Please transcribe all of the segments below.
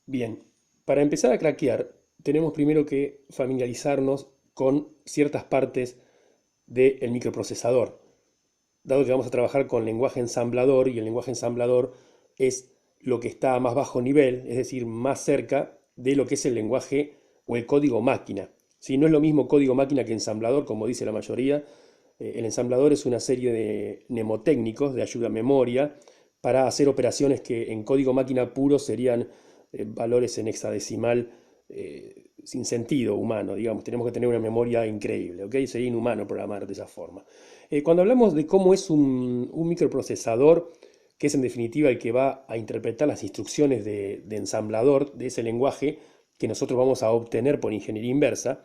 Bien, para empezar a craquear, tenemos primero que familiarizarnos con ciertas partes del microprocesador, dado que vamos a trabajar con lenguaje ensamblador y el lenguaje ensamblador es lo que está a más bajo nivel, es decir, más cerca de lo que es el lenguaje o el código máquina. Si no es lo mismo código máquina que ensamblador, como dice la mayoría, el ensamblador es una serie de mnemotécnicos de ayuda a memoria para hacer operaciones que en código máquina puro serían valores en hexadecimal sin sentido humano, digamos. Tenemos que tener una memoria increíble, ¿ok? Sería inhumano programar de esa forma. Cuando hablamos de cómo es un microprocesador, que es en definitiva el que va a interpretar las instrucciones de ensamblador de ese lenguaje que nosotros vamos a obtener por ingeniería inversa,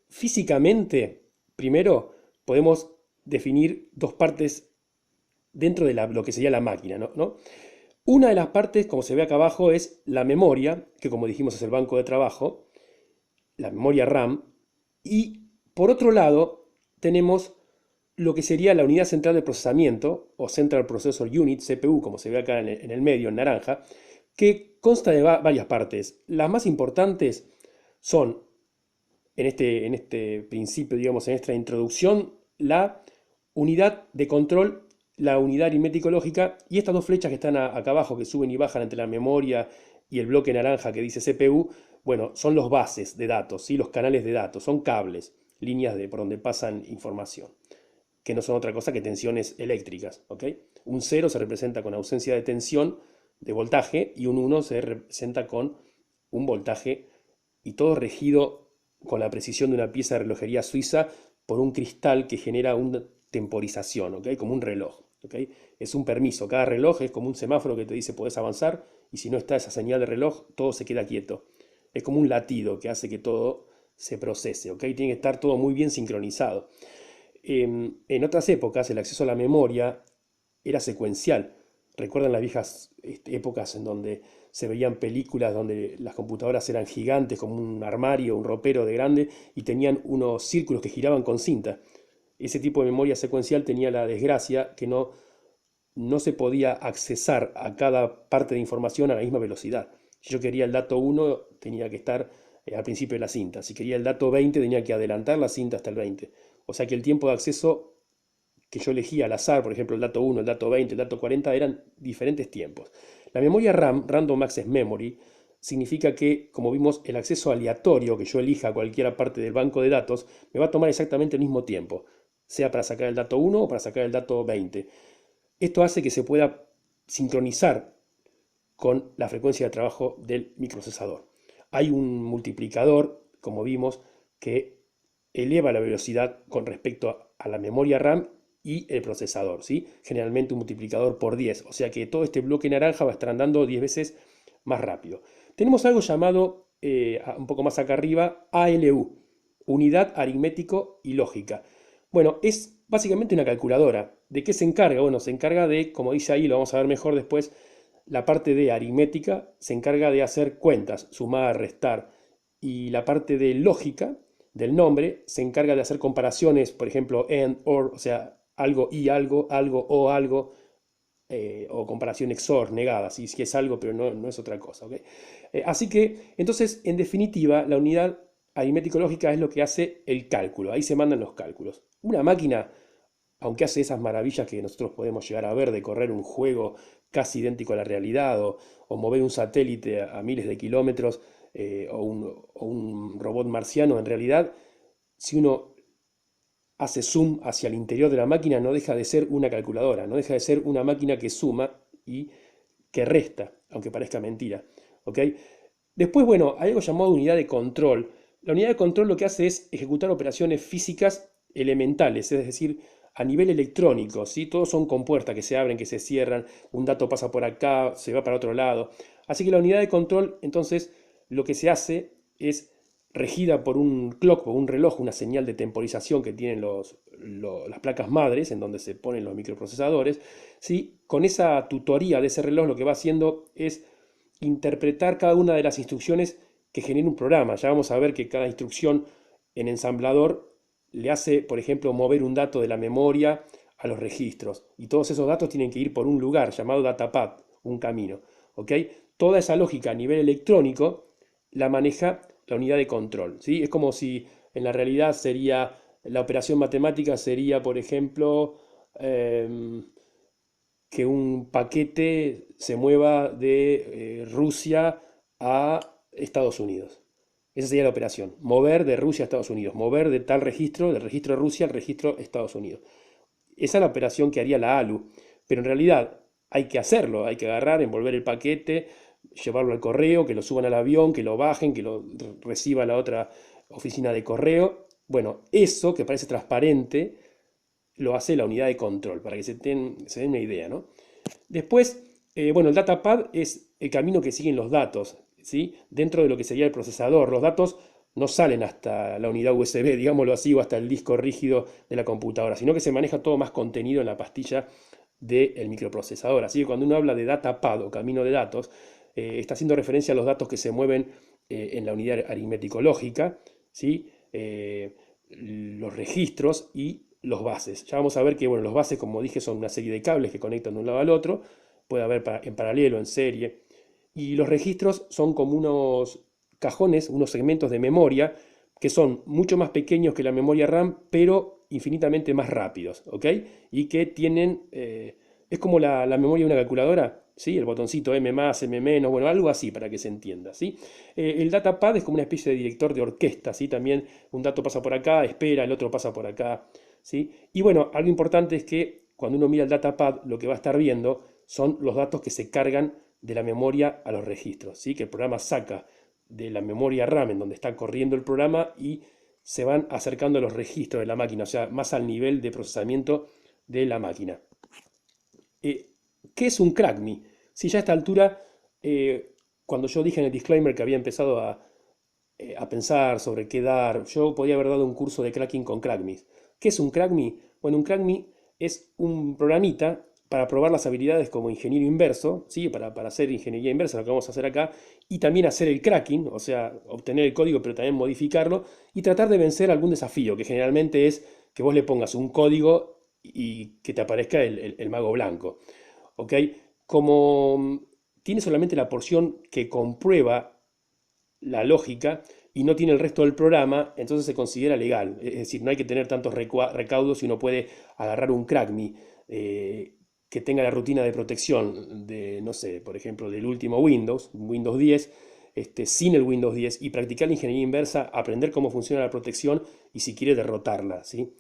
físicamente, primero podemos definir dos partes dentro de lo que sería la máquina, ¿no? Una de las partes, como se ve acá abajo, es la memoria, que como dijimos es el banco de trabajo, la memoria RAM, y por otro lado tenemos lo que sería la unidad central de procesamiento, o Central Processor Unit, CPU, como se ve acá en el medio, en naranja, que consta de varias partes. Las más importantes son, en este principio, digamos, en esta introducción, la unidad de control, la unidad aritmético lógica y estas dos flechas que están acá abajo, que suben y bajan entre la memoria y el bloque naranja que dice CPU, bueno, son los bases de datos, ¿sí? Los canales de datos, son cables, líneas por donde pasan información, que no son otra cosa que tensiones eléctricas, ¿ok? Un cero se representa con ausencia de tensión de voltaje y un uno se representa con un voltaje y todo regido con la precisión de una pieza de relojería suiza por un cristal que genera una temporización, ¿ok? Como un reloj, ¿ok? Es un permiso, cada reloj es como un semáforo que te dice podés avanzar y si no está esa señal de reloj todo se queda quieto. Es como un latido que hace que todo se procese, ¿ok? Tiene que estar todo muy bien sincronizado. En otras épocas el acceso a la memoria era secuencial. Recuerdan las viejas épocas en donde se veían películas donde las computadoras eran gigantes como un armario, un ropero de grande y tenían unos círculos que giraban con cinta. Ese tipo de memoria secuencial tenía la desgracia que no se podía accesar a cada parte de información a la misma velocidad. Si yo quería el dato 1 tenía que estar al principio de la cinta. Si quería el dato 20 tenía que adelantar la cinta hasta el 20. O sea que el tiempo de acceso que yo elegía al azar, por ejemplo el dato 1, el dato 20, el dato 40, eran diferentes tiempos. La memoria RAM, Random Access Memory, significa que, como vimos, el acceso aleatorio que yo elija a cualquier parte del banco de datos me va a tomar exactamente el mismo tiempo, sea para sacar el dato 1 o para sacar el dato 20. Esto hace que se pueda sincronizar con la frecuencia de trabajo del microprocesador. Hay un multiplicador, como vimos, que eleva la velocidad con respecto a la memoria RAM y el procesador, ¿sí? Generalmente un multiplicador por 10, o sea que todo este bloque naranja va a estar andando 10 veces más rápido. Tenemos algo llamado, un poco más acá arriba, ALU, Unidad Aritmético y Lógica. Bueno, es básicamente una calculadora. ¿De qué se encarga? Bueno, se encarga de, como dice ahí, lo vamos a ver mejor después, la parte de aritmética se encarga de hacer cuentas, sumar, restar, y la parte de lógica del nombre se encarga de hacer comparaciones, por ejemplo, and, or, o sea, algo y algo, algo o algo, o comparación XOR, negada, si es algo pero no es otra cosa, ¿ok? Así que, entonces, en definitiva, la unidad aritmético-lógica es lo que hace el cálculo, ahí se mandan los cálculos. Una máquina, aunque hace esas maravillas que nosotros podemos llegar a ver de correr un juego casi idéntico a la realidad o mover un satélite a miles de kilómetros o un robot marciano, en realidad, si uno hace zoom hacia el interior de la máquina, no deja de ser una calculadora, no deja de ser una máquina que suma y que resta, aunque parezca mentira. ¿Ok? Después, bueno, hay algo llamado unidad de control. La unidad de control lo que hace es ejecutar operaciones físicas elementales, es decir, a nivel electrónico, ¿sí? Todos son compuertas que se abren, que se cierran, un dato pasa por acá, se va para otro lado. Así que la unidad de control, entonces, lo que se hace es regida por un clock, por un reloj, una señal de temporización que tienen las placas madres, en donde se ponen los microprocesadores, ¿sí? Con esa tutoría de ese reloj lo que va haciendo es interpretar cada una de las instrucciones que genera un programa. Ya vamos a ver que cada instrucción en ensamblador le hace, por ejemplo, mover un dato de la memoria a los registros. Y todos esos datos tienen que ir por un lugar llamado datapad, un camino. ¿Ok? toda esa lógica a nivel electrónico la maneja la unidad de control, ¿sí? Es como si en la realidad sería, la operación matemática sería, por ejemplo, que un paquete se mueva de Rusia a Estados Unidos. Esa sería la operación. Mover de Rusia a Estados Unidos. Mover de tal registro, del registro de Rusia al registro de Estados Unidos. Esa es la operación que haría la ALU. Pero en realidad hay que hacerlo. Hay que agarrar, envolver el paquete, llevarlo al correo, que lo suban al avión, que lo bajen, que lo reciba la otra oficina de correo. Bueno, eso que parece transparente lo hace la unidad de control, para que se den una idea, ¿no? Después, bueno, el datapad es el camino que siguen los datos, ¿sí? Dentro de lo que sería el procesador. Los datos no salen hasta la unidad USB, digámoslo así, o hasta el disco rígido de la computadora, sino que se maneja todo más contenido en la pastilla del microprocesador. Así que cuando uno habla de datapad o camino de datos, está haciendo referencia a los datos que se mueven en la unidad aritmético-lógica, ¿sí? Los registros y los bases. Ya vamos a ver que bueno, los bases, como dije, son una serie de cables que conectan de un lado al otro. Puede haber en paralelo, en serie. Y los registros son como unos cajones, unos segmentos de memoria que son mucho más pequeños que la memoria RAM, pero infinitamente más rápidos, ¿ok? Y que tienen, es como la memoria de una calculadora, ¿sí? El botoncito M más, M menos, bueno, algo así para que se entienda, ¿sí? El datapad es como una especie de director de orquesta, ¿sí? También un dato pasa por acá, espera, el otro pasa por acá, ¿sí? Y bueno, algo importante es que cuando uno mira el datapad, lo que va a estar viendo son los datos que se cargan de la memoria a los registros, ¿sí? Que el programa saca de la memoria RAM en donde está corriendo el programa y se van acercando a los registros de la máquina, o sea, más al nivel de procesamiento de la máquina. ¿Qué es un CrackMe? Si ya a esta altura, cuando yo dije en el disclaimer que había empezado a pensar sobre qué dar, yo podía haber dado un curso de cracking con CrackMe. ¿Qué es un CrackMe? Bueno, un CrackMe es un programita para probar las habilidades como ingeniero inverso, ¿sí? Para hacer ingeniería inversa, lo que vamos a hacer acá, y también hacer el cracking, o sea, obtener el código pero también modificarlo, y tratar de vencer algún desafío, que generalmente es que vos le pongas un código y que te aparezca el mago blanco. ¿Ok? Como tiene solamente la porción que comprueba la lógica y no tiene el resto del programa, entonces se considera legal. Es decir, no hay que tener tantos recaudos y uno puede agarrar un CrackMe que tenga la rutina de protección de, no sé, por ejemplo, del último Windows, Windows 10, sin el Windows 10 y practicar la ingeniería inversa, aprender cómo funciona la protección y si quiere derrotarla, ¿sí?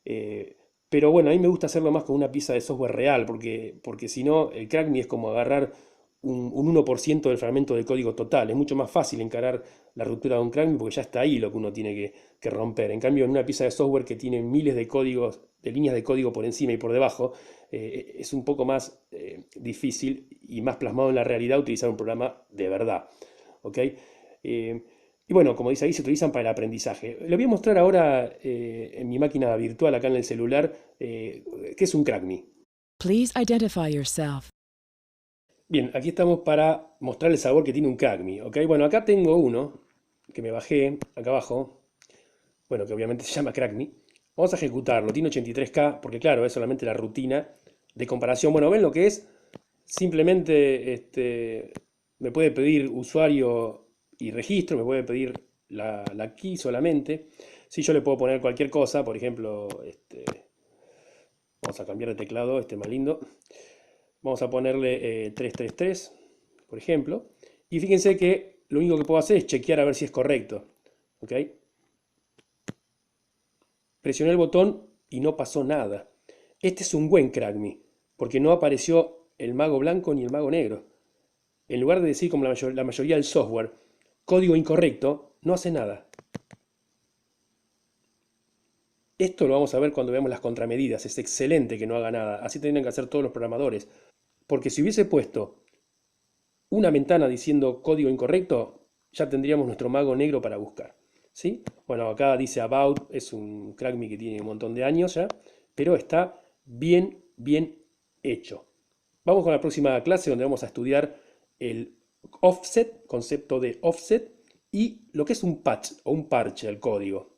Eh, pero bueno, a mí me gusta hacerlo más con una pieza de software real, porque si no, el CrackMe es como agarrar un 1% del fragmento de código total. Es mucho más fácil encarar la ruptura de un CrackMe porque ya está ahí lo que uno tiene que romper. En cambio, en una pieza de software que tiene miles de códigos, de líneas de código por encima y por debajo, es un poco más difícil y más plasmado en la realidad utilizar un programa de verdad. ¿Ok? Y bueno, como dice ahí, se utilizan para el aprendizaje. Le voy a mostrar ahora en mi máquina virtual, acá en el celular, qué es un CrackMe. Please identify yourself. Bien, aquí estamos para mostrar el sabor que tiene un CrackMe, ¿ok? Bueno, acá tengo uno que me bajé, acá abajo, bueno, que obviamente se llama CrackMe. Vamos a ejecutarlo, tiene 83K, porque claro, es solamente la rutina de comparación. Bueno, ¿ven lo que es? Simplemente me puede pedir usuario y registro, me puede pedir la key solamente. Si yo le puedo poner cualquier cosa, por ejemplo, vamos a cambiar de teclado, este más lindo. Vamos a ponerle 333, por ejemplo. Y fíjense que lo único que puedo hacer es chequear a ver si es correcto. ¿Ok? Presioné el botón y no pasó nada. Este es un buen CrackMe, porque no apareció el mago blanco ni el mago negro. En lugar de decir como la mayoría del software, código incorrecto, no hace nada. Esto lo vamos a ver cuando veamos las contramedidas. Es excelente que no haga nada. Así tendrían que hacer todos los programadores. Porque si hubiese puesto una ventana diciendo código incorrecto, ya tendríamos nuestro mago negro para buscar. ¿Sí? Bueno, acá dice About, es un CrackMe que tiene un montón de años ya, pero está bien, bien hecho. Vamos con la próxima clase donde vamos a estudiar el offset, concepto de offset, y lo que es un patch o un parche al código.